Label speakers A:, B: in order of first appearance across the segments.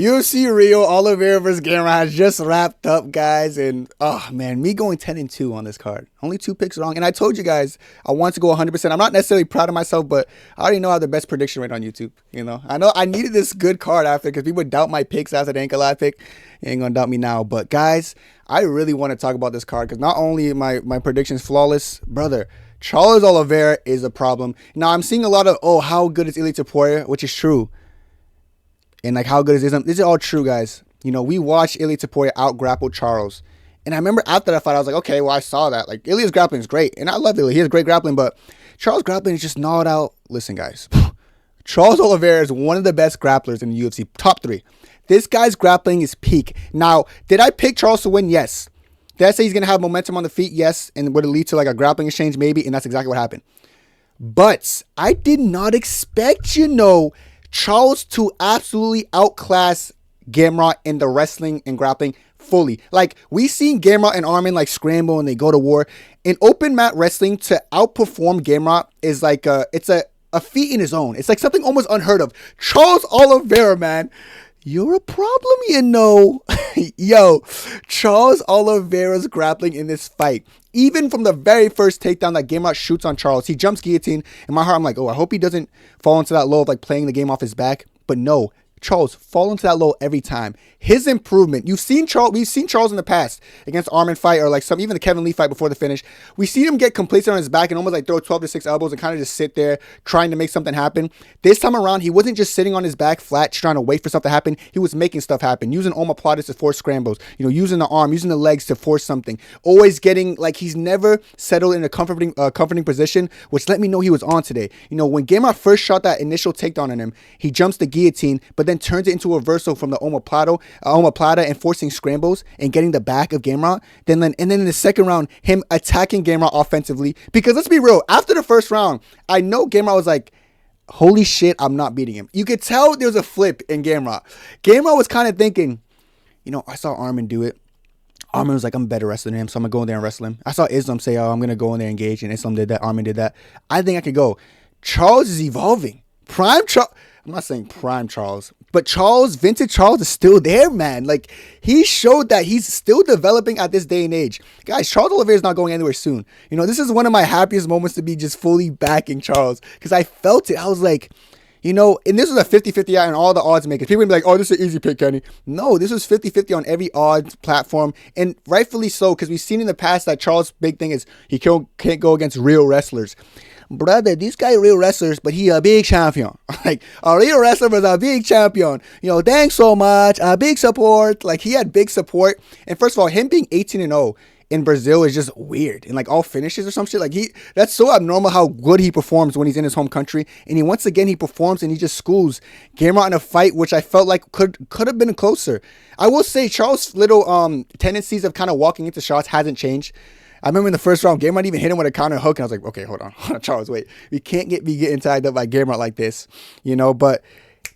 A: UFC Rio, Oliveira versus Gamrot has just wrapped up, guys. And, oh, man, me going 10-2 on this card. Only 2 picks wrong. And I told you guys, I want to go 100%. I'm not necessarily proud of myself, but I already know I have the best prediction rate on YouTube. You know, I know I needed this good card after because people doubt my picks after the ankle eye pick. You ain't going to doubt me now. But, guys, I really want to talk about this card because not only my predictions flawless, brother, Charles Oliveira is a problem. Now, I'm seeing a lot of, oh, how good is Ilia Topuria, which is true. And like how good is this? This is all true, guys. You know, we watched Ilia Topuria out grapple Charles. And I remember after that fight, I was like, okay, well, I saw that. Like, Ilia's grappling is great. And I love Ilia. He has great grappling, but Charles' grappling is just gnawed out. Listen, guys. Charles Oliveira is one of the best grapplers in the UFC. Top 3. This guy's grappling is peak. Now, did I pick Charles to win? Yes. Did I say he's going to have momentum on the feet? Yes. And would it lead to like a grappling exchange? Maybe. And that's exactly what happened. But I did not expect, Charles to absolutely outclass Gamrot in the wrestling and grappling fully. Like, we've seen Gamrot and Armin like scramble and they go to war. In open mat wrestling, to outperform Gamrot is like it's a feat in his own. It's like something almost unheard of. Charles Oliveira, man, you're a problem, Yo, Charles Oliveira's grappling in this fight. Even from the very first takedown that Gamrot shoots on Charles, he jumps guillotine. In my heart, I'm like, oh, I hope he doesn't fall into that low of like playing the game off his back. But no, Charles fall into that low every time. His improvement. We've seen Charles in the past against Armin fight or like even the Kevin Lee fight before the finish. We see him get complacent on his back and almost like throw 12 to 6 elbows and kind of just sit there trying to make something happen. This time around, he wasn't just sitting on his back flat trying to wait for stuff to happen. He was making stuff happen, using omoplatas to force scrambles, using the arm, using the legs to force something. Always getting like he's never settled in a comforting position, which let me know he was on today. When Gamrot first shot that initial takedown on him, he jumps the guillotine, but then turns it into a reversal from the omoplata and forcing scrambles and getting the back of Gamrot. And then in the second round, him attacking Gamrot offensively. Because let's be real, after the first round, I know Gamrot was like, holy shit, I'm not beating him. You could tell there was a flip in Gamrot. Gamrot was kind of thinking, I saw Armin do it. Armin was like, I'm a better wrestler than him, so I'm going to go in there and wrestle him. I saw Islam say, oh, I'm going to go in there and engage, and Islam did that, Armin did that. I think I could go. Charles is evolving. Prime Charles. I'm not saying prime Charles, but vintage Charles is still there, man. Like, he showed that he's still developing at this day and age. Guys, Charles Oliveira is not going anywhere soon. This is one of my happiest moments to be just fully backing Charles because I felt it. I was like, and this was a 50-50 on all the odds makers. People would be like, oh, this is an easy pick, Kenny. No, this was 50-50 on every odds platform, and rightfully so because we've seen in the past that Charles' big thing is he can't go against real wrestlers. Brother, this guy real wrestlers, but he a big champion. Like, a real wrestler was a big champion. Thanks so much. A big support. Like, he had big support. And first of all, him being 18-0 in Brazil is just weird. And like all finishes or some shit. Like, that's so abnormal how good he performs when he's in his home country. And once again, he performs and he just schools Gamrot in a fight, which I felt like could have been closer. I will say Charles' little tendencies of kind of walking into shots hasn't changed. I remember in the first round, Gamrot even hit him with a counter hook, and I was like, okay, hold on, Charles, wait. We can't be getting tied up by Gamrot like this, but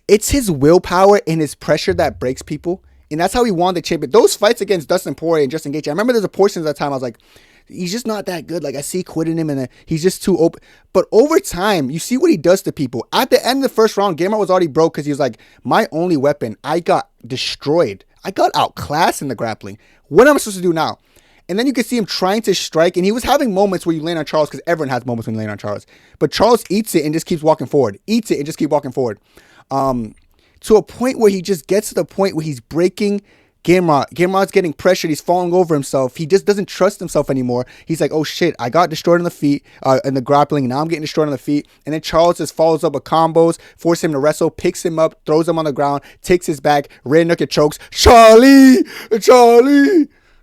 A: it's his willpower and his pressure that breaks people, and that's how he won the championship. Those fights against Dustin Poirier and Justin Gaethje, I remember there's a portion of that time I was like, he's just not that good. Like, I see quitting him, and he's just too open. But over time, you see what he does to people. At the end of the first round, Gamrot was already broke because he was like, my only weapon, I got destroyed. I got outclassed in the grappling. What am I supposed to do now? And then you could see him trying to strike, and he was having moments where you land on Charles because everyone has moments when you land on Charles. But Charles eats it and just keeps walking forward. Eats it and just keep walking forward. To a point where he just gets to the point where he's breaking Gamrot. Gamrot's getting pressured. He's falling over himself. He just doesn't trust himself anymore. He's like, oh shit, I got destroyed on the feet, in the grappling, and now I'm getting destroyed on the feet. And then Charles just follows up with combos, forces him to wrestle, picks him up, throws him on the ground, takes his back, rear naked chokes. Charlie!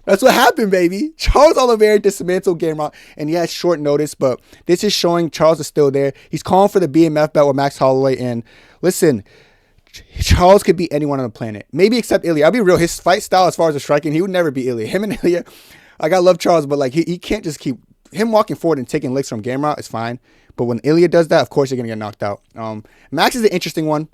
A: That's what happened, baby. Charles Oliveira dismantled Gamrot, and he has short notice, but this is showing Charles is still there. He's calling for the BMF belt with Max Holloway, and listen, Charles could beat anyone on the planet. Maybe except Ilia. I'll be real, his fight style as far as the striking, he would never beat Ilia. Him and Ilia, like, I love Charles, but like he can't just keep, him walking forward and taking licks from Gamrot is fine, but when Ilia does that, of course you're going to get knocked out. Max is an interesting one.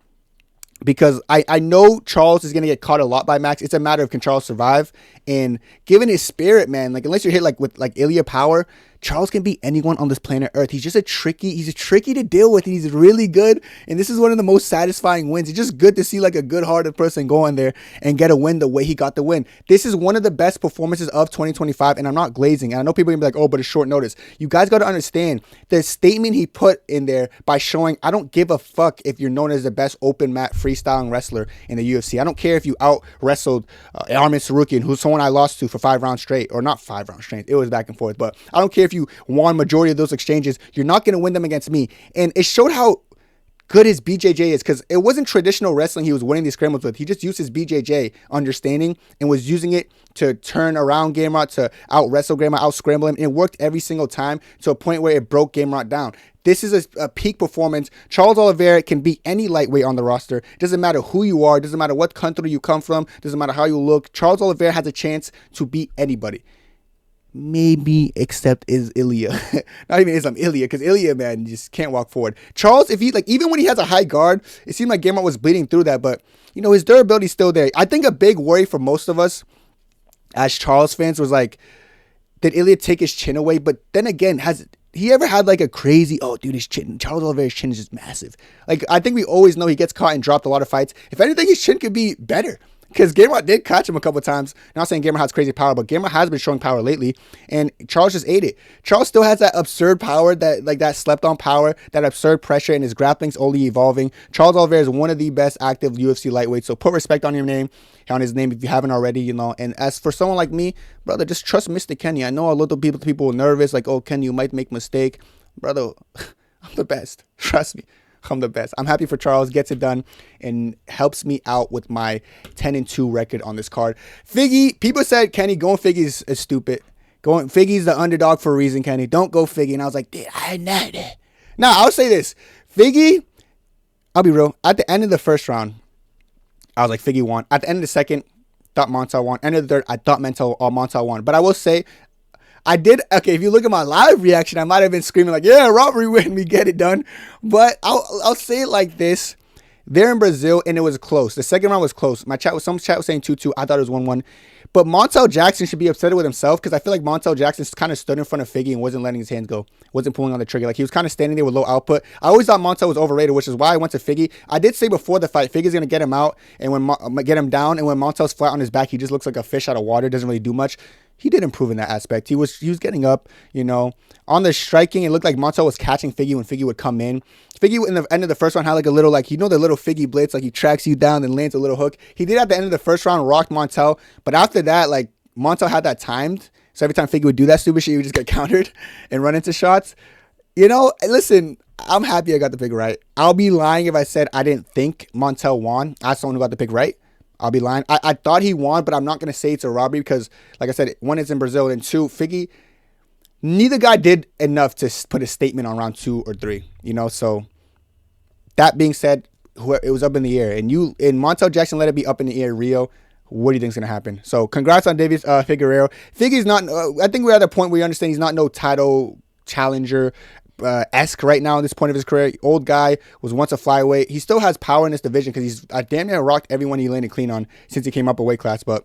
A: Because I know Charles is going to get caught a lot by Max. It's a matter of can Charles survive? And given his spirit, man, like unless you're hit like with like Ilia power, Charles can beat anyone on this planet Earth. He's tricky to deal with. He's really good. And this is one of the most satisfying wins. It's just good to see like a good-hearted person go in there and get a win the way he got the win. This is one of the best performances of 2025, and I'm not glazing. And I know people are going to be like, oh, but it's short notice. You guys got to understand the statement he put in there by showing, I don't give a fuck if you're known as the best open mat freestyling wrestler in the UFC. I don't care if you out-wrestled Armin Sarukian, who's someone I lost to for 5 rounds straight. Or not 5 rounds straight. It was back and forth. But I don't care if you won majority of those exchanges. You're not going to win them against me. And it showed how good his BJJ is, because it wasn't traditional wrestling he was winning these scrambles with. He just used his BJJ understanding and was using it to turn around Gamrot, to out-wrestle Gamrot, out-scramble him. And it worked every single time to a point where it broke Gamrot down. This is a peak performance. Charles Oliveira can beat any lightweight on the roster. Doesn't matter who you are. Doesn't matter what country you come from. Doesn't matter how you look. Charles Oliveira has a chance to beat anybody. Maybe except is Ilya. Not even Islam, Ilya, because Ilya, man, just can't walk forward. Charles, if he, like, even when he has a high guard, it seemed like Gamrot was bleeding through that, but, you know, his durability's still there. I think a big worry for most of us as Charles fans was like, did Ilya take his chin away? But then again, has he ever had like a crazy, oh, dude, his chin, Charles Oliveira's chin is just massive. Like, I think we always know he gets caught and dropped a lot of fights. If anything, his chin could be better. Because Gamrot did catch him a couple times. Not saying Gamrot has crazy power, but Gamrot has been showing power lately, and Charles just ate it. Charles still has that absurd power, that slept-on power, that absurd pressure, and his grappling's only evolving. Charles Oliveira is one of the best active UFC lightweights, so put respect on his name if you haven't already, you know. And as for someone like me, brother, just trust Mr. Kenny. I know a lot of people were nervous, like, oh, Kenny, you might make a mistake. Brother, I'm the best. Trust me. I'm the best. I'm happy for Charles. Gets it done and helps me out with my 10-2 record on this card. Figgy, people said, Kenny, going Figgy is stupid. Figgy's the underdog for a reason, Kenny. Don't go Figgy. And I was like, I know that. Now, I'll say this. Figgy, I'll be real. At the end of the first round, I was like, Figgy won. At the end of the second, thought Montel won. End of the third, I thought Montel won. But I will say, if you look at my live reaction, I might have been screaming like, yeah, robbery win, we get it done. But I'll say it like this. They're in Brazil, and it was close. The second round was close. Some chat was saying 2-2. I thought it was 1-1. But Montel Jackson should be upset with himself, because I feel like Montel Jackson kind of stood in front of Figgy and wasn't letting his hands go. Wasn't pulling on the trigger. Like, he was kind of standing there with low output. I always thought Montel was overrated, which is why I went to Figgy. I did say before the fight, Figgy's going to get him out and get him down. And when Montel's flat on his back, he just looks like a fish out of water. Doesn't really do much. He did improve in that aspect. He was getting up, you know. On the striking, it looked like Montel was catching Figgy when Figgy would come in. Figgy in the end of the first round had like a little, like, you know, the little Figgy blitz, like he tracks you down and lands a little hook. He did at the end of the first round, rocked Montel. But after that, like, Montel had that timed. So every time Figgy would do that stupid shit, he would just get countered and run into shots. You know, listen, I'm happy I got the pick right. I'll be lying if I said I didn't think Montel won. I was someone who got the pick right. I'll be lying. I thought he won, but I'm not going to say it's a robbery because, like I said, one, it's in Brazil, and two, Figgy, neither guy did enough to put a statement on round 2 or 3, you know? So, that being said, it was up in the air. And Montel Jackson let it be up in the air, Rio. What do you think is going to happen? So, congrats on Davis Figueiredo. Figgy's not, I think we're at a point where you understand he's not no title challenger esque right now at this point of his career. Old guy, was once a flyweight. He still has power in this division because he's damn near rocked everyone he landed clean on since he came up a weight class. But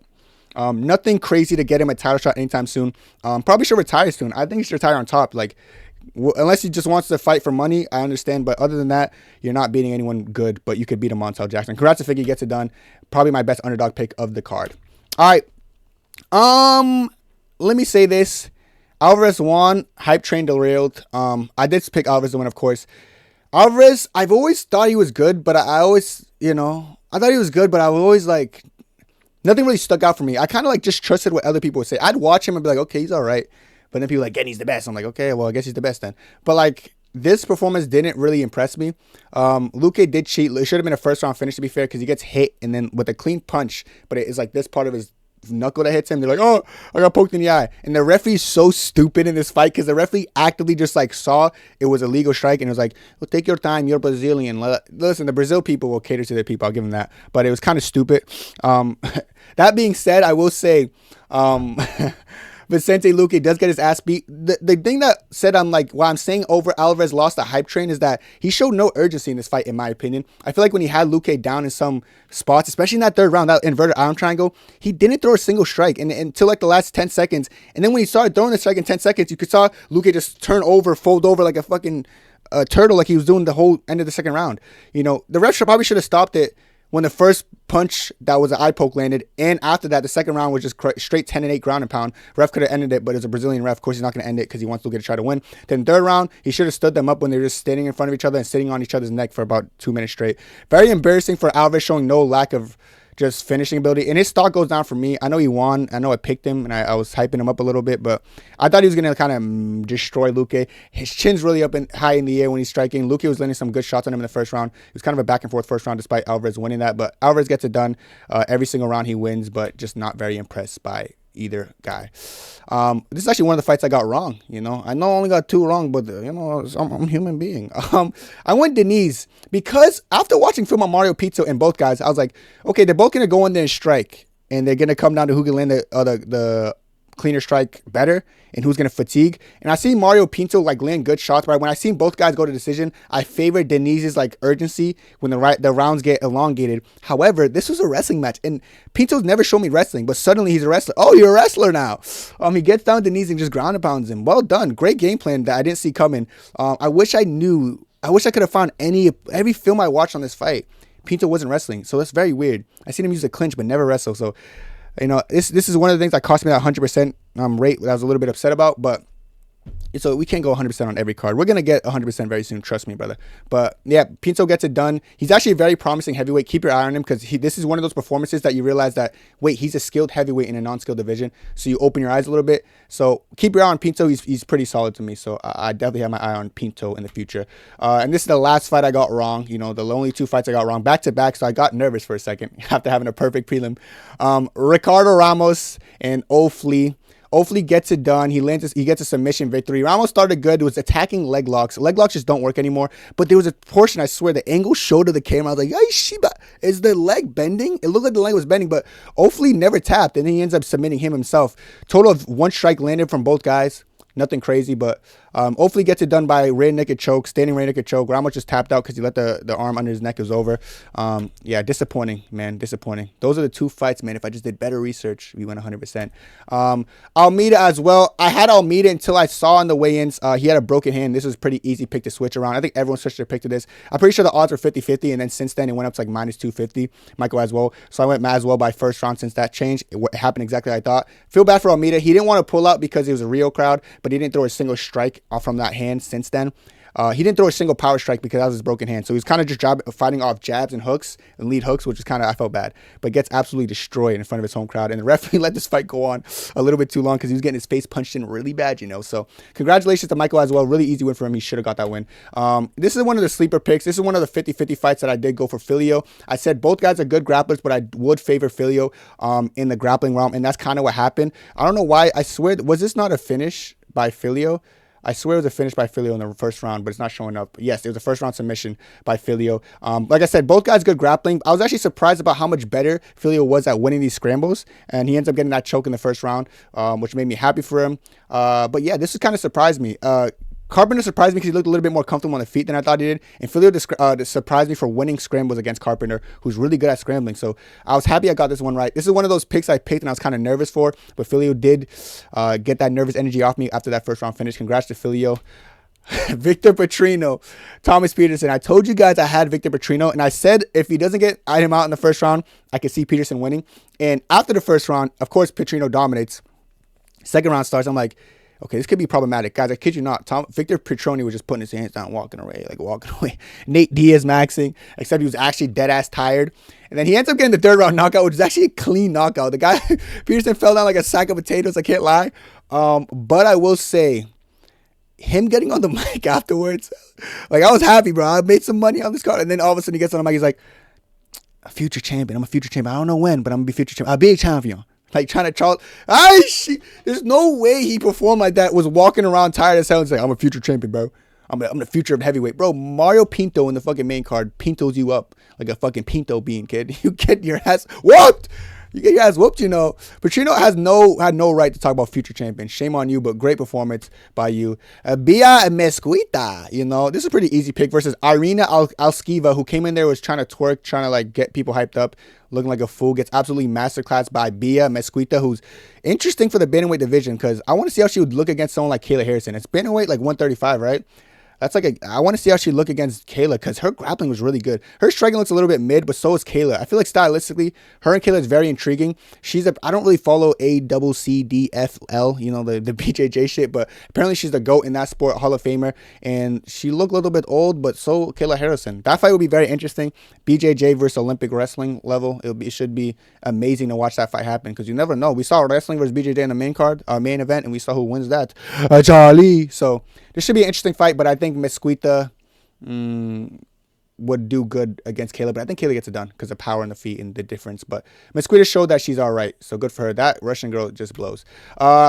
A: nothing crazy to get him a title shot anytime soon. Probably should retire soon. I think he should retire on top. Like, unless he just wants to fight for money, I understand. But other than that, you're not beating anyone good. But you could beat a Montel Jackson. Congrats to Figgy, gets it done. Probably my best underdog pick of the card. All right. Let me say this. Alvarez won. Hype train derailed. I did pick Alvarez to win, of course. Alvarez, I've always thought he was good, but I always, you know, I thought he was good, but I was always like, nothing really stuck out for me. I kind of like just trusted what other people would say. I'd watch him and be like, okay, he's all right. But then people were like, Genny's the best. I'm like, okay, well, I guess he's the best then. But like, this performance didn't really impress me. Luque did cheat. It should have been a first round finish, to be fair, because he gets hit and then with a clean punch, but it's like this part of his knuckle that hits him. They're like, oh, I got poked in the eye. And the referee's so stupid in this fight because the referee actively just like saw it was a legal strike and it was like, well, take your time, you're Brazilian. Listen, the Brazil people will cater to their people, I'll give them that. But it was kind of stupid. That being said, I will say, but Vicente Luque does get his ass beat. The thing that said I'm like, why I'm saying over Alvarez lost the hype train is that he showed no urgency in this fight, in my opinion. I feel like when he had Luque down in some spots, especially in that third round, that inverted arm triangle, he didn't throw a single strike until like the last 10 seconds. And then when he started throwing the strike in 10 seconds, you could saw Luque just turn over, fold over like a fucking turtle, like he was doing the whole end of the second round. You know, the ref probably should have stopped it when the first punch that was an eye poke landed, and after that, the second round was just straight 10-8 ground and pound. Ref could have ended it, but it's a Brazilian ref. Of course, he's not going to end it because he wants Luque to try to win. Then third round, he should have stood them up when they were just standing in front of each other and sitting on each other's neck for about 2 minutes straight. Very embarrassing for Alvarez, showing no lack of just finishing ability. And his stock goes down for me. I know he won. I know I picked him, and I was hyping him up a little bit, but I thought he was going to kind of destroy Luque. His chin's really up high in the air when he's striking. Luque was landing some good shots on him in the first round. It was kind of a back and forth first round despite Alvarez winning that, but Alvarez gets it done. Every single round he wins, but just not very impressed by either guy. This is actually one of the fights I got wrong. You know, I know I only got 2 wrong, but you know, I'm a human being. I went Diniz because after watching film on Mario Pinto and both guys, I was like, okay, they're both gonna go in there and strike, and they're gonna come down to who can land the cleaner strike better and who's going to fatigue. And I seen Mario Pinto like land good shots, but when I seen both guys go to decision, I favored Diniz's like urgency when the rounds get elongated. However, this was a wrestling match, and Pinto's never shown me wrestling, but suddenly he's a wrestler. Oh, you're a wrestler now. He gets down Diniz and just ground and pounds him. Well done. Great game plan that I didn't see coming. I wish I could have found every film I watched on this fight. Pinto wasn't wrestling, so that's very weird. I seen him use a clinch, but never wrestle. So, you know, this is one of the things that cost me that 100% rate that I was a little bit upset about, but so we can't go 100% on every card. We're going to get 100% very soon. Trust me, brother. But yeah, Pinto gets it done. He's actually a very promising heavyweight. Keep your eye on him because this is one of those performances that you realize that, wait, he's a skilled heavyweight in a non-skilled division. So you open your eyes a little bit. So keep your eye on Pinto. He's pretty solid to me. So I definitely have my eye on Pinto in the future. And this is the last fight I got wrong. You know, the only 2 fights I got wrong back to back. So I got nervous for a second after having a perfect prelim. Ricardo Ramos and Ofli. Ofli gets it done. He gets a submission victory. Ramos started good. It was attacking leg locks. Leg locks just don't work anymore. But there was a portion, I swear, the angle showed to the camera. I was like, "Ay, Shiba, is the leg bending?" It looked like the leg was bending, but Ofli never tapped, and then he ends up submitting him himself. Total of 1 strike landed from both guys. Nothing crazy, but Ofli gets it done by rear naked choke, standing rear naked choke. Ramos just tapped out because he let the arm under his neck. It was over. Yeah, disappointing, man, disappointing. Those are the 2 fights, man. If I just did better research, we went 100%. Almeida as well. I had Almeida until I saw on the weigh-ins. He had a broken hand. This was a pretty easy pick to switch around. I think everyone switched their pick to this. I'm pretty sure the odds were 50-50, and then since then it went up to like minus 250. Michael Aswell. So I went Aswell by first round since that changed. It happened exactly like I thought. Feel bad for Almeida. He didn't want to pull out because it was a Rio crowd, but he didn't throw a single strike from that hand since then. He didn't throw a single power strike because that was his broken hand. So he was kind of just fighting off jabs and hooks and lead hooks, which is kind of, I felt bad. But gets absolutely destroyed in front of his home crowd. And the referee let this fight go on a little bit too long because he was getting his face punched in really bad, you know. So congratulations to Michael Aswell. Really easy win for him. He should have got that win. This is one of the sleeper picks. This is one of the 50-50 fights that I did go for Filho. I said both guys are good grapplers, but I would favor Filho in the grappling realm. And that's kind of what happened. I don't know why. I swear, was this not a finish by Filho? I swear it was a finish by Filho in the first round, but it's not showing up. Yes, it was a first round submission by Filho. Like I said, both guys good grappling. I was actually surprised about how much better Filho was at winning these scrambles, and he ends up getting that choke in the first round, which made me happy for him. But yeah, this has kind of surprised me. Carpenter surprised me because he looked a little bit more comfortable on the feet than I thought he did. And Filho surprised me for winning scrambles against Carpenter, who's really good at scrambling. So I was happy I got this one right. This is one of those picks I picked and I was kind of nervous for, but Filho did get that nervous energy off me after that first round finish. Congrats to Filho. Victor Petrino, Thomas Petersen. I told you guys I had Victor Petrino, and I said if he doesn't get him out in the first round, I could see Petersen winning. And after the first round, of course, Petrino dominates. Second round starts. I'm like, okay, this could be problematic. Guys, I kid you not. Victor Petroni was just putting his hands down, walking away. Nate Diaz maxing, except he was actually dead-ass tired. And then he ends up getting the third round knockout, which is actually a clean knockout. The guy, Petersen, fell down like a sack of potatoes. I can't lie. But I will say, him getting on the mic afterwards, like, I was happy, bro. I made some money on this card. And then all of a sudden he gets on the mic. He's like, a future champion. I'm a future champion. I don't know when, but I'm going to be future champion. I'll be a champion. Like trying to Charles, there's no way he performed like that. Was walking around tired as hell and say, "I'm a future champion, bro. I'm the future of heavyweight, bro." Mario Pinto in the fucking main card Pintos you up like a fucking Pinto bean, kid. You get your ass whooped. You get your ass whooped, you know. Petrino had no right to talk about future champion. Shame on you, but great performance by you. Bia Mesquita, you know, this is a pretty easy pick versus Irina Alskiva, who came in there, was trying to twerk, trying to like get people hyped up, looking like a fool. Gets absolutely masterclass by Bia Mesquita, who's interesting for the bantamweight division because I want to see how she would look against someone like Kayla Harrison. It's bantamweight like 135, right? That's like I want to see how she look against Kayla because her grappling was really good. Her striking looks a little bit mid, but so is Kayla. I feel like stylistically, her and Kayla is very intriguing. I don't really follow ACCDFL, you know, the BJJ shit, but apparently she's the GOAT in that sport, Hall of Famer, and she looked a little bit old, but so Kayla Harrison. That fight will be very interesting. BJJ versus Olympic wrestling level. It should be amazing to watch that fight happen because you never know. We saw wrestling versus BJJ in the main event, and we saw who wins that. Charlie. So this should be an interesting fight, but I think Mesquita would do good against Kayla, but I think Kayla gets it done because of power in the feet and the difference. But Mesquita showed that she's all right, so good for her. That Russian girl just blows.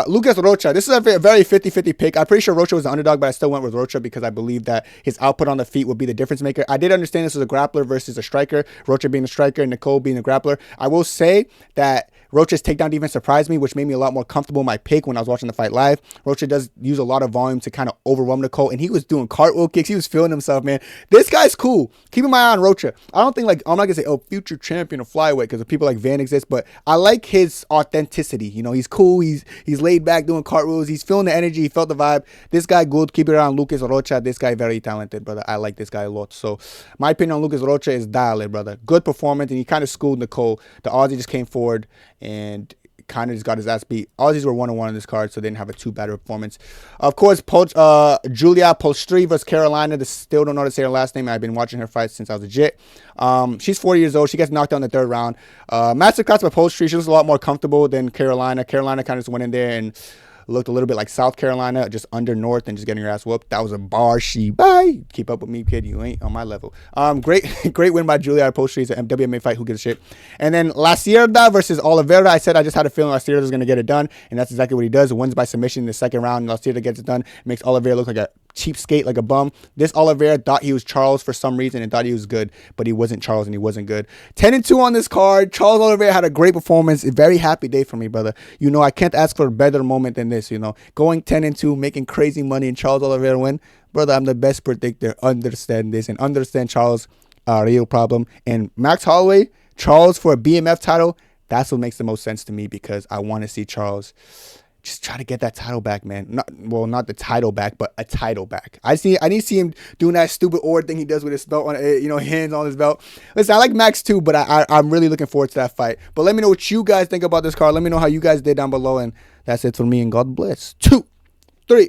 A: Lucas Rocha. This is a very 50-50 pick. I'm pretty sure Rocha was the underdog, but I still went with Rocha because I believe that his output on the feet would be the difference maker. I did understand this was a grappler versus a striker, Rocha being the striker and Nicole being the grappler. I will say that Rocha's takedown defense surprised me, which made me a lot more comfortable in my pick when I was watching the fight live. Rocha does use a lot of volume to kind of overwhelm Nicole, and he was doing cartwheel kicks. He was feeling himself, man. This guy's cool. Keeping my eye on Rocha. I don't think, like, I'm not going to say, oh, future champion of flyweight because of people like Van exist, but I like his authenticity. You know, he's cool. He's laid back doing cartwheels. He's feeling the energy. He felt the vibe. This guy good. Keep it on Lucas Rocha. This guy very talented, brother. I like this guy a lot. So my opinion on Lucas Rocha is dial, brother. Good performance, and he kind of schooled Nicole. The Aussie just came forward and kind of just got his ass beat. Aussies were 1-1 on this card, so they didn't have a too bad a performance. Of course, Julia Polstri versus Carolina. Still don't know how to say her last name. I've been watching her fight since I was legit. She's 40 years old. She gets knocked out in the third round. Masterclass by Polstri. She was a lot more comfortable than Carolina. Carolina kind of just went in there and looked a little bit like South Carolina, just under North and just getting your ass whooped. That was a bar. Bye. Keep up with me, kid. You ain't on my level. Great win by Julia Polstri. It's a WMA fight. Who gives a shit? And then La Sierra versus Oliveira. I said I just had a feeling La Sierra was going to get it done, and that's exactly what he does. Wins by submission in the second round. La Sierra gets it done. Makes Oliveira look like a cheapskate, like a bum. This Oliveira thought he was Charles for some reason and thought he was good, but he wasn't Charles and he wasn't good. 10-2 on this card. Charles Oliveira had a great performance. A very happy day for me, brother. You know, I can't ask for a better moment than this, you know. Going 10-2, making crazy money, and Charles Oliveira win. Brother, I'm the best predictor. Understand this and understand Charles' real problem. And Max Holloway, Charles for a BMF title, that's what makes the most sense to me because I want to see Charles just try to get that title back, man. Not the title back, but a title back. I need to see him doing that stupid Ord thing he does with his belt on, hands on his belt. Listen, I like Max too, but I'm really looking forward to that fight. But let me know what you guys think about this card. Let me know how you guys did down below, and that's it for me. And God bless. 2, 3.